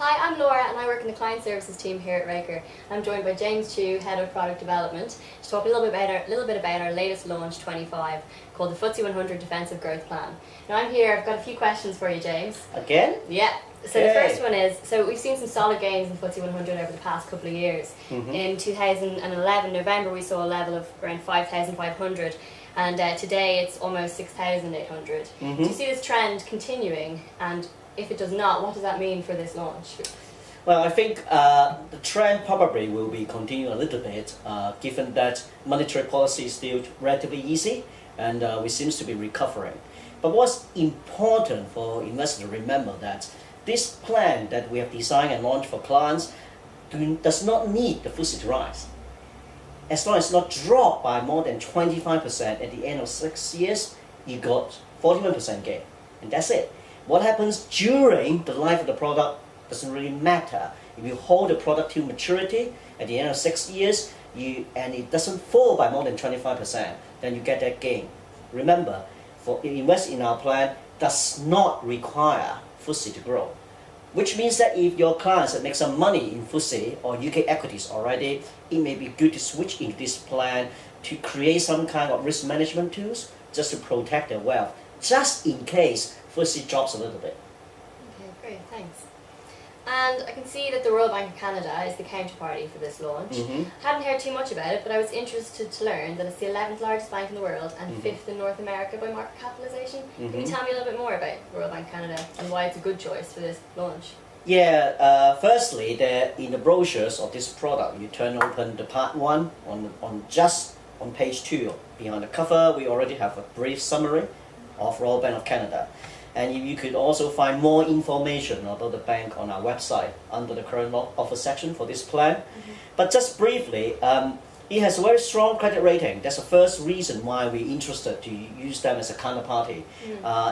Hi, I'm Laura and I work in the client services team here at Reyker. I'm joined by James Chu, Head of Product Development, to talk a little bit about our latest launch 25 called the FTSE 100 Defensive Growth Plan. Now I'm here, I've got a few questions for you, James. Again? Yeah. So the first one is, so we've seen some solid gains in FTSE 100 over the past couple of years. In 2011, November, we saw a level of around 5,500 and today it's almost 6,800. Do you see this trend continuing, and if it does not, what does that mean for this launch? Well, I think the trend probably will be continuing a little bit, given that monetary policy is still relatively easy and we seems to be recovering. But what's important for investors to remember that this plan that we have designed and launched for clients does not need the FTSE to rise. As long as it's not dropped by more than 25% at the end of 6 years, you got 41% gain, and that's it. What happens during the life of the product doesn't really matter. If you hold the product to maturity at the end of 6 years, and it doesn't fall by more than 25%, then you get that gain. Remember, for invest in our plan does not require FTSE to grow, which means that if your clients make some money in FTSE or UK equities already, it may be good to switch into this plan to create some kind of risk management tools just to protect their wealth, just in case FTSE drops a little bit. Okay, great, thanks. And I can see that the Royal Bank of Canada is the counterparty for this launch. Hadn't heard too much about it, but I was interested to learn that it's the 11th largest bank in the world and 5th in North America by market capitalization. Can you tell me a little bit more about Royal Bank of Canada and why it's a good choice for this launch? Yeah, firstly, in the brochures of this product, you turn open the part 1 on page 2. Behind the cover, we already have a brief summary of Royal Bank of Canada. And you could also find more information about the bank on our website under the current offer section for this plan. But just briefly, it has a very strong credit rating. That's the first reason why we're interested to use them as a counterparty.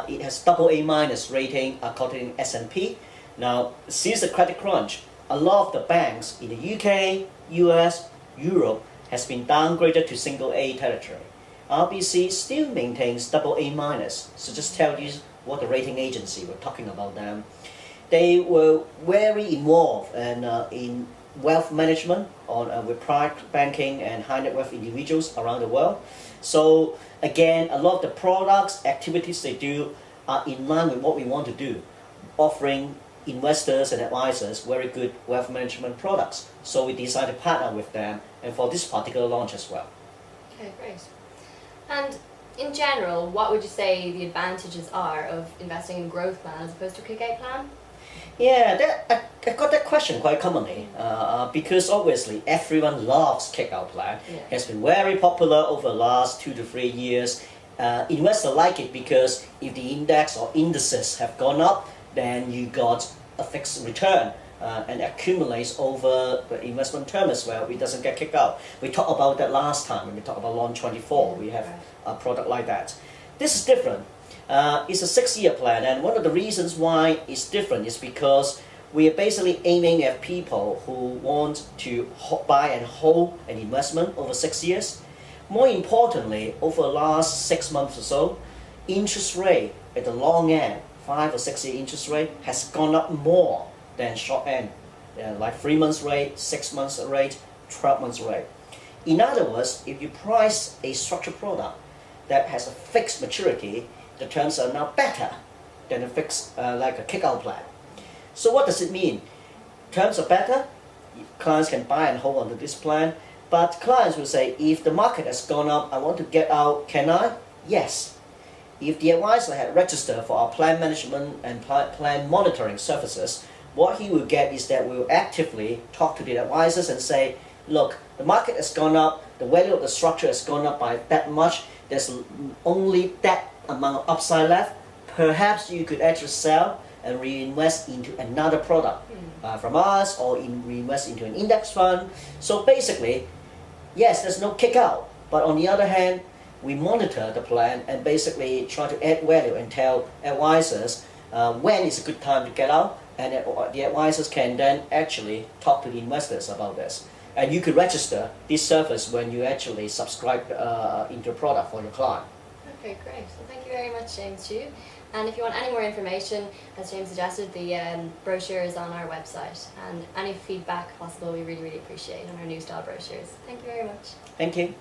It has AA- rating according to S&P. Now, since the credit crunch, a lot of the banks in the UK, US, Europe has been downgraded to single A territory. RBC still maintains AA-, so just tell you what the rating agency were talking about them. They were very involved in wealth management with private banking and high net worth individuals around the world. So again, a lot of the products, activities they do are in line with what we want to do, offering investors and advisors very good wealth management products. So we decided to partner with them and for this particular launch as well. Okay, great. And in general, what would you say the advantages are of investing in a growth plan as opposed to a kick-out plan? Yeah, I got that question quite commonly because obviously everyone loves kick-out plan. It has been very popular over the last 2 to 3 years. Investors like it because if the index or indices have gone up, then you got a fixed return and accumulates over the investment term as well. It doesn't get kicked out. We talked about that last time when we talked about Launch 24. We have a product like that. This is different. It's a 6-year plan, and one of the reasons why it's different is because we are basically aiming at people who want to buy and hold an investment over 6 years. More importantly, over the last 6 months or so, interest rate at the long end, 5 or 6 year interest rate, has gone up more than short end, like 3 months rate, 6 months rate, 12 months rate. In other words, if you price a structured product that has a fixed maturity, the terms are now better than a fixed, like a kick-out plan. So what does it mean? Terms are better, clients can buy and hold onto this plan, but clients will say, if the market has gone up, I want to get out, can I? Yes. If the advisor had registered for our plan management and plan monitoring services, what he will get is that we will actively talk to the advisors and say, look, the market has gone up, the value of the structure has gone up by that much, there's only that amount of upside left, perhaps you could actually sell and reinvest into another product from us or reinvest into an index fund. So basically, yes, there's no kick out, but on the other hand, we monitor the plan and basically try to add value and tell advisors when is a good time to get out, and the advisors can then actually talk to the investors about this. And you could register this service when you actually subscribe into a product for your client. Okay, great. Well, thank you very much, James Chu. And if you want any more information, as James suggested, the brochure is on our website. And any feedback possible, we really, really appreciate on our new style brochures. Thank you very much. Thank you.